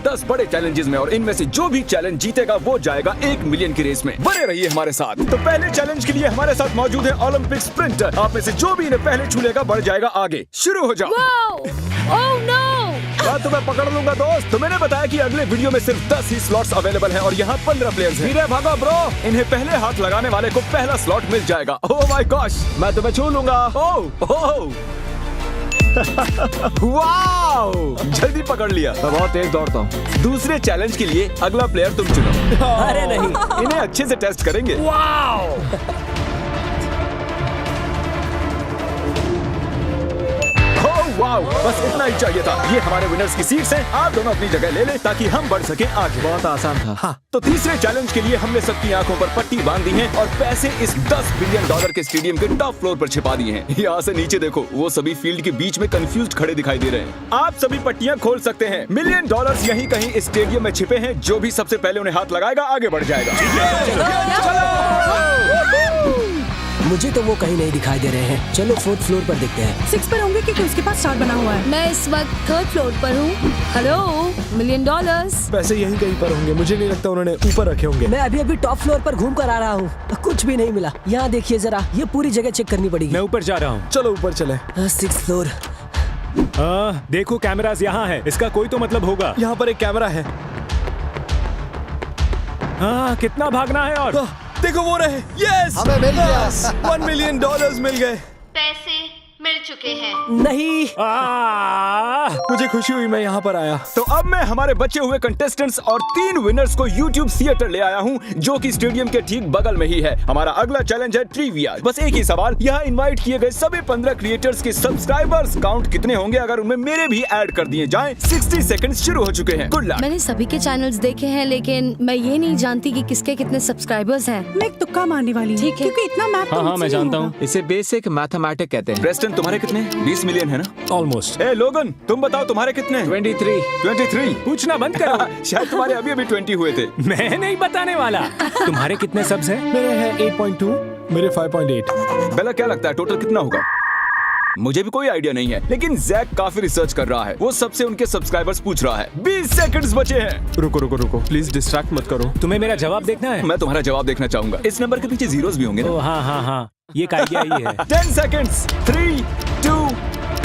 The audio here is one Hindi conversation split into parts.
10 बड़े चैलेंजेस में, और इनमें से जो भी चैलेंज जीतेगा वो जाएगा 1 मिलियन की रेस में। बने रहिए हमारे साथ। तो पहले चैलेंज के लिए हमारे साथ मौजूद है ओलंपिक स्प्रिंटर। आप में से जो भी इन्हें पहले छू लेगा बढ़ जाएगा आगे। शुरू हो जाओ। Oh no! तुम्हें पकड़ लूंगा दोस्त। तो मैंने बताया कि अगले वीडियो में सिर्फ 10 ही स्लॉट्स अवेलेबल हैं और यहाँ 15 प्लेयर्स हैं। धीरे भागो ब्रो, इन्हें पहले हाथ लगाने वाले को पहला स्लॉट मिल जाएगा। ओह माय गॉश, मैं तुम्हें छू लूंगा। ओह वाओ, जल्दी पकड़ लिया। मैं बहुत तेज दौड़ता हूँ। दूसरे चैलेंज के लिए अगला प्लेयर तुम चुनो। अरे नहीं, इन्हें अच्छे से टेस्ट करेंगे। वाओ, बस इतना ही चाहिए था। ये हमारे विनर्स की सीट्स हैं। आप दोनों अपनी जगह ले लें ताकि हम बढ़ सके आगे। बहुत आसान था। हाँ, तो तीसरे चैलेंज के लिए हमने सबकी आंखों पर पट्टी बांध दी है और पैसे इस $10 बिलियन के स्टेडियम के टॉप फ्लोर पर छिपा दिए हैं। यहाँ से नीचे देखो, वो सभी फील्ड के बीच में कंफ्यूज्ड खड़े दिखाई दे रहे हैं। आप सभी पट्टियाँ खोल सकते हैं। $1 मिलियन यहीं कहीं इस स्टेडियम में छिपे हैं। जो भी सबसे पहले उन्हें हाथ लगाएगा आगे बढ़ जाएगा। मुझे तो वो कहीं नहीं दिखाई दे रहे हैं। चलो 4th फ्लोर पर देखते हैं। 6 पर होंगे क्योंकि उसके पास स्टार बना हुआ है। मैं इस वक्त 3rd फ्लोर पर हूँ। Hello, $1 million. पैसे यहीं कहीं पर होंगे। मुझे नहीं लगता उन्होंने ऊपर रखे होंगे। मैं अभी टॉप फ्लोर पर घूम कर आ रहा हूँ। कुछ भी नहीं मिला। यहाँ देखिए जरा, ये पूरी जगह चेक करनी पड़ेगी। मैं ऊपर जा रहा हूँ। चलो ऊपर चले। 6th floor. देखो कैमरास यहाँ है। इसका कोई तो मतलब होगा। यहाँ पर एक कैमरा है। कितना भागना है और देखो वो रहे। यस, हमें मिल गया। $1 मिलियन मिल गए। पैसे मिल चुके हैं। नहीं, मुझे खुशी हुई मैं यहाँ पर आया। तो अब मैं हमारे बचे हुए कंटेस्टेंट्स और 3 विनर्स को YouTube थिएटर ले आया हूँ, जो कि स्टेडियम के ठीक बगल में ही है। हमारा अगला चैलेंज है ट्रिविया। बस एक ही सवाल, यहाँ इनवाइट किए गए सभी 15 क्रिएटर्स के सब्सक्राइबर्स काउंट कितने होंगे अगर उनमें मेरे भी ऐड कर दिए जाएं। 60 सेकंड्स शुरू हो चुके हैं। Good luck. मैंने सभी के चैनल्स देखे हैं, लेकिन मैं ये नहीं जानती कि किसके कितने सब्सक्राइबर्स हैं। मैं एक तुक्का मारने वाली हूँ। ठीक है। क्योंकि इतना मैथ हाँ मैं जानता हूँ। इसे बेसिक मैथमेटिक्स कहते हैं। प्रेस्टन, तुम्हारे कितने? 20 मिलियन है ना? ऑलमोस्ट। ए लोगन, तुम बताओ तुम्हारे कितने? 23। पूछना बंद करो। शायद तुम्हारे अभी 20 हुए थे। मैं नहीं बताने वाला। तुम्हारे कितने सब्स हैं? मेरे हैं 8.2, मेरे 5.8। बेला, क्या लगता है टोटल कितना होगा? मुझे भी कोई आइडिया नहीं है, लेकिन जैक काफी रिसर्च कर रहा है। वो सबसे उनके सब्सक्राइबर्स पूछ रहा है। 20 सेकंड्स बचे हैं। रुको, प्लीज डिस्ट्रैक्ट मत करो। तुम्हें मेरा जवाब देखना है? मैं तुम्हारा जवाब देखना चाहूंगा। इस नंबर के पीछे जीरोस भी होंगे ना? हाँ, ये एक आइडिया ही है। 10 सेकंड्स। 3, 2,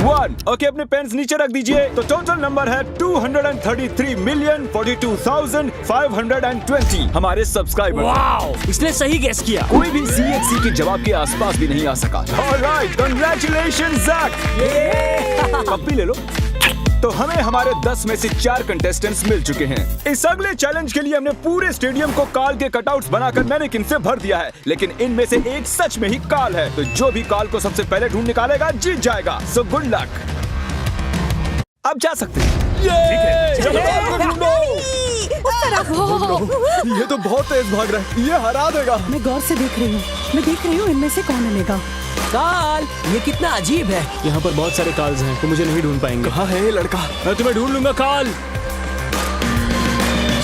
1। ओके, अपने पेन्स नीचे रख दीजिए। तो टोटल नंबर है 233,042,520 हमारे सब्सक्राइबर। वाओ, इसने सही गेस किया। कोई भी CXC के जवाब के आसपास भी नहीं आ सका। Alright, congratulations Jack. पप्पी ले लो। तो हमें हमारे 10 में से 4 कंटेस्टेंट्स मिल चुके हैं। इस अगले चैलेंज के लिए हमने पूरे स्टेडियम को काल के कटआउट्स बनाकर मैनेकिन से भर दिया है, लेकिन इनमें से एक सच में ही काल है। तो जो भी काल को सबसे पहले ढूंढ निकालेगा जीत जाएगा। So good luck. अब जा सकते हैं। ये तो बहुत तेज भाग रहा है। ये हरा देगा। मैं गौर से देख रही हूँ इनमें से कौन मिलेगा। काल, ये कितना अजीब है। यहाँ पर बहुत सारे काल्स हैं, तो मुझे नहीं ढूंढ पाएंगे। कहाँ है ये लड़का? मैं तुम्हें ढूंढ लूंगा काल।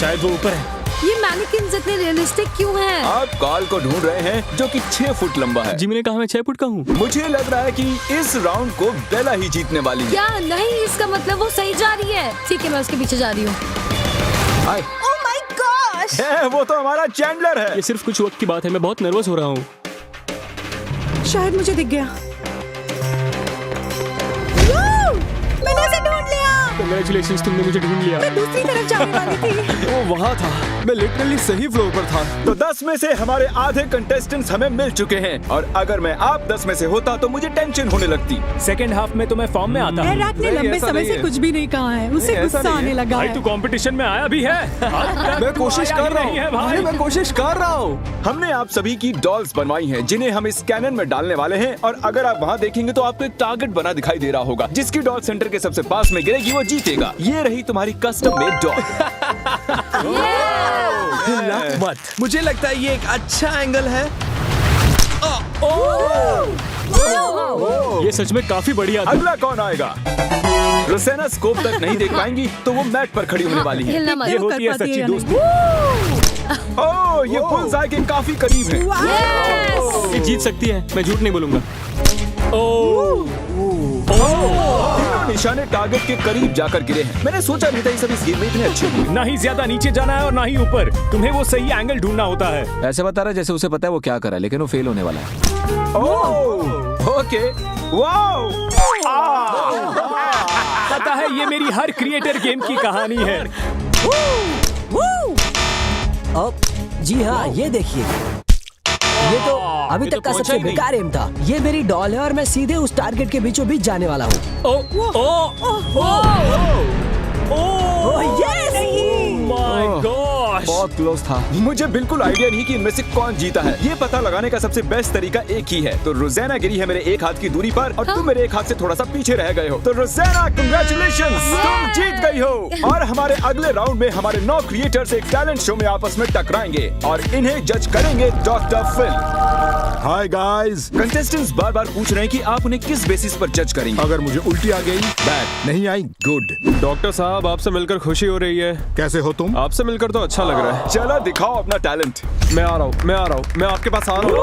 शायद वो ऊपर है। ये मैनिकिन्स इतने रियलिस्टिक क्यों हैं? आप काल को ढूंढ रहे हैं जो कि 6 फुट लंबा है। जिमी ने कहा मैं 6 फुट का हूँ। मुझे लग रहा है कि इस राउंड को बेला ही जीतने वाली है। क्या? नहीं, इसका मतलब वो सही जा रही है। ठीक है, मैं उसके पीछे जा रही हूँ। Oh my gosh! वो तो हमारा चैंडलर है। ये सिर्फ कुछ वक्त की बात है। मैं बहुत नर्वस हो रहा हूँ। शायद मुझे दिख गया। मैंने उसे ढूंढ लिया। कांग्रेचुलेशंस, तुमने मुझे ढूंढ लिया। मैं दूसरी तरफ जाने वाली थी। वो वहाँ था। मैं लिटरली सही फ्लोर पर था। तो 10 में से हमारे आधे कंटेस्टेंट्स हमें मिल चुके हैं, और अगर मैं आप 10 में से होता तो मुझे टेंशन होने लगती। सेकंड हाफ में तो मैं फॉर्म में आता हूँ। रैक ने लंबे ऐसा समय नहीं से है। कुछ भी नहीं कहा है। उसे नहीं, ऐसा गुस्सा नहीं आने है। लगा भाई है। तू कंपटीशन में आया भी है। मैं कोशिश कर रहा हूँ। भाई मैं कोशिश कर रहा हूँ। हमने आप सभी की डॉल्स बनवाई हैं, जिन्हें हम इस कैनन में डालने वाले हैं, और अगर आप वहाँ देखेंगे तो आपको एक टारगेट बना दिखाई दे रहा होगा। जिसकी डॉल सेंटर के सबसे पास में गिरेगी वो जीतेगा। ये रही तुम्हारी कस्टम मेड डॉल। मत। मुझे लगता है ये एक अच्छा एंगल है। ये सच में काफी बढ़िया था। अगला कौन आएगा? रोसेना स्कोप तक नहीं देख पाएंगी तो वो मैट पर खड़ी होने वाली है। हिलना मत। ये होती है कर पाती सच्ची है या दोस्ती। ओह, ये बुल्सआई के काफी करीब है। ये जीत सकती है, मैं झूठ नहीं बोलूंगा। ओह, तीनों ने निशाने टारगेट के करीब जाकर गिरे हैं। मैंने सोचा नहीं था ये सब इस गेम में इतने अच्छे होंगे। ना ही ज्यादा नीचे जाना है और ना ही ऊपर। तुम्हें वो सही एंगल ढूंढना होता है। ऐसे बता रहा है जैसे उसे पता है वो क्या कर रहा है, लेकिन वो फेल होने वाला है। ओह, ओके, वाओ। पता है ये मेरी हर क्रिएटर गेम की कहानी है। अब जी हाँ, ये देखिए, ये तो अभी तक का सबसे बेकार एम था। ये मेरी डॉल है और मैं सीधे उस टारगेट के बीचों बीच जाने वाला हूँ। माय गॉश, बहुत क्लोज था। मुझे बिल्कुल आइडिया नहीं कि इनमें से कौन जीता है। ये पता लगाने का सबसे बेस्ट तरीका एक ही है। तो रोज़ाना गिरी है मेरे एक हाथ की दूरी पर और तुम मेरे एक हाथ से थोड़ा सा पीछे रह गए हो। तो रोज़ाना, कांग्रेचुलेशंस, तुम जीत गई हो। और हमारे अगले राउंड में हमारे 9 क्रिएटर्स एक टैलेंट शो में आपस में टकराएंगे और इन्हें जज करेंगे doctor Phil. Hi guys, contestants बार बार पूछ रहे हैं कि आप उन्हें किस बेसिस पर जज करेंगे। अगर मुझे उल्टी आ गई, बैड नहीं आई, गुड। डॉक्टर साहब, आपसे मिलकर खुशी हो रही है। कैसे हो तुम? आपसे मिलकर तो अच्छा लग रहा है। चलो दिखाओ अपना टैलेंट। मैं आ रहा हूँ, मैं आपके पास आ रहा हूँ।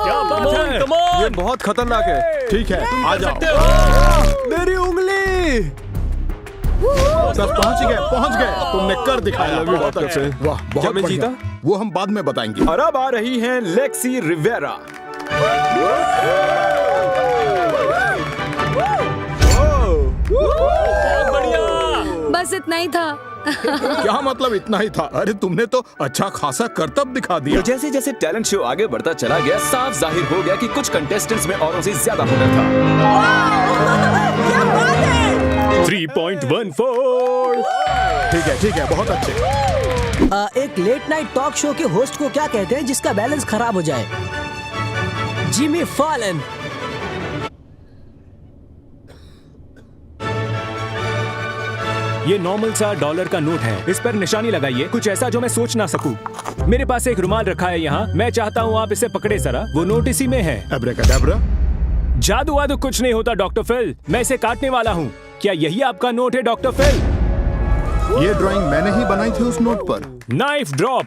क्या बात है? ये बहुत खतरनाक है। ठीक है, आ जाओ। मेरी उंगली। सब पहुंच गए। तुमने कर दिखाया। बहुत अच्छे। वाह, क्या बहुत मैं बढ़िया। जीता? वो हम बाद में बताएंगे। और अब आ रही हैं लेक्सी रिवेरा। बस इतना ही था। क्या मतलब इतना ही था? अरे तुमने तो अच्छा खासा करतब दिखा तो दिया। जैसे जैसे टैलेंट शो आगे बढ़ता चला गया, साफ जाहिर हो गया कि कुछ कंटेस्टेंट्स में औरों से ज्यादा हुनर था। 3.14। ठीक है, बहुत अच्छे। एक लेट नाइट टॉक शो के होस्ट को क्या कहते हैं जिसका बैलेंस खराब हो जाए? Jimmy Fallon. ये नॉर्मल सा $1 का नोट है। इस पर निशानी लगाइए, कुछ ऐसा जो मैं सोच ना सकूं। मेरे पास एक रुमाल रखा है यहाँ। मैं चाहता हूँ आप इसे पकड़े जरा। वो नोट इसी में है। अब्राकडाब्रा। जादू वादू कुछ नहीं होता डॉक्टर फिल। मैं इसे काटने वाला हूँ। क्या यही आपका नोट है डॉक्टर फिल? ये ड्राइंग मैंने ही बनाई थी उस नोट पर। Knife drop.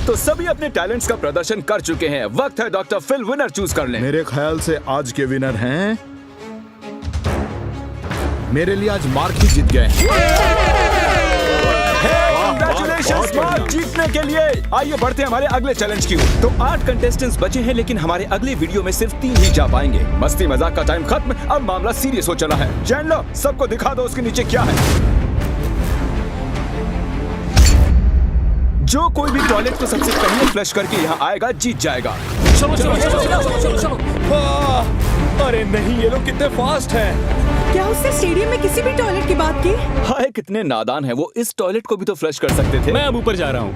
तो सभी अपने टैलेंट्स का प्रदर्शन कर चुके हैं। वक्त है डॉक्टर फिल विनर चूज कर लें। मेरे ख्याल से आज के विनर हैं, मेरे लिए आज मार्क ही जीत गए। Congratulations, मार्क जीतने के लिए। आइए बढ़ते हैं हमारे अगले चैलेंज की ओर। तो 8 कंटेस्टेंट्स बचे हैं, लेकिन हमारे अगले वीडियो में सिर्फ 3 ही जा पाएंगे। मस्ती मजाक का टाइम खत्म, अब मामला सीरियस हो चला है। जान लो, सबको दिखा दो उसके नीचे क्या है। जो कोई भी टॉयलेट को सबसे पहले फ्लश करके यहाँ आएगा जीत जाएगा। चलो। अरे नहीं, ये लोग कितने फास्ट हैं। क्या उसने स्टेडियम में किसी भी टॉयलेट की बात की? हाय, कितने नादान है वो। इस टॉयलेट को भी तो फ्लश कर सकते थे। मैं अब ऊपर जा रहा हूँ।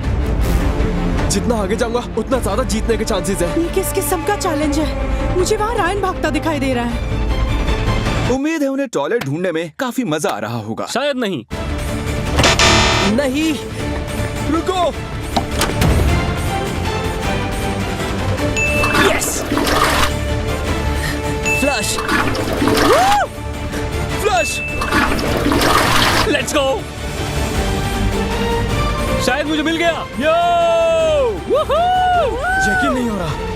जितना आगे जाऊंगा उतना ज्यादा जीतने के चांसेस है। ये किस किस्म का चैलेंज है? मुझे वहाँ रायन भागता दिखाई दे रहा है। उम्मीद है उन्हें टॉयलेट ढूंढने में काफी मजा आ रहा होगा। शायद नहीं। नहीं, रुको। Yes, flush. Flush. Let's go. शायद मुझे मिल गया। यो! यकीन नहीं हो रहा।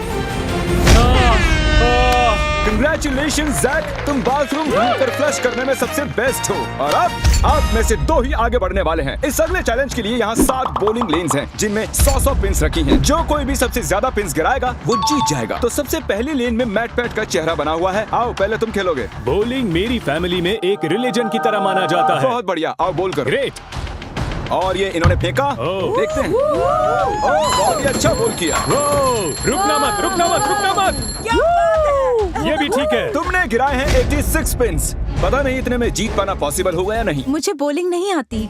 Congratulations, जैक, तुम बाथरूम ढूंढकर फ्लश करने में सबसे बेस्ट हो। और अब आप में से 2 ही आगे बढ़ने वाले हैं। इस अगले चैलेंज के लिए यहाँ 7 बॉलिंग लेन्स हैं, जिनमें 100 पिन्स रखी हैं। जो कोई भी सबसे ज्यादा पिन्स गिराएगा वो जीत जाएगा। तो सबसे पहली लेन में मैट पैट का चेहरा बना हुआ है। आओ, पहले तुम खेलोगे। बॉलिंग मेरी फैमिली में एक रिलीजन की तरह माना जाता है। बहुत बढ़िया, आओ बोल करो। ग्रेट। और ये इन्होंने फेंका। देखते हैं। बहुत ही अच्छा बोल किया। रुकना मत। ये भी ठीक है। तुमने गिराए हैं 86 पिन्स। पता नहीं इतने में जीत पाना पॉसिबल होगा या नहीं। मुझे बॉलिंग नहीं आती।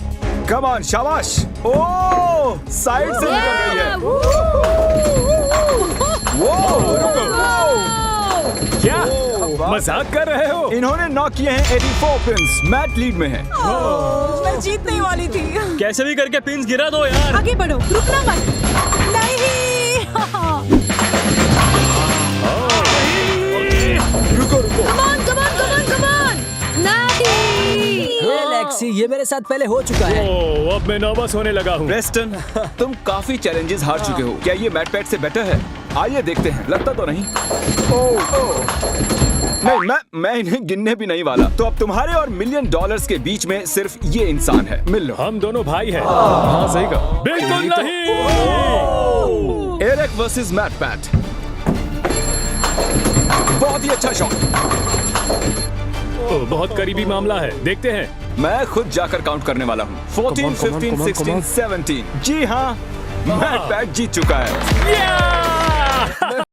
कम ऑन, शाबाश। ओह, साइड से निकल गई है। क्या मजाक कर रहे हो? इन्होंने नॉक किए हैं 84 पिन्स। मैट लीड में है। मैं जीतने वाली थी। कैसे भी करके पिन्स गिरा दो यार। आगे बढ़ो, रुकना मत। नहीं। रुको। Come on! नहीं! ये लेक्सी, ये मेरे साथ पहले हो चुका है। अब मैं नर्वस होने लगा हूँ। प्रेस्टन, तुम काफी चैलेंजेस हार चुके हो। क्या ये मैट पैट से बेटर है? आइए देखते हैं। लगता तो नहीं। नहीं, मैं इन्हें गिनने भी नहीं वाला। तो अब तुम्हारे और $1 मिलियन के बीच में सिर्फ ये इंसान है। मिल लो। हम दोनों भाई हैं। हाँ सही कहा। बिल्कुल नहीं। Eric versus Matt Pat. बहुत ही अच्छा शॉट। बहुत करीबी मामला है, देखते हैं। मैं खुद जाकर काउंट करने वाला हूँ। 14, 15, 16, 17। जी हाँ, मैट पैट जीत चुका है।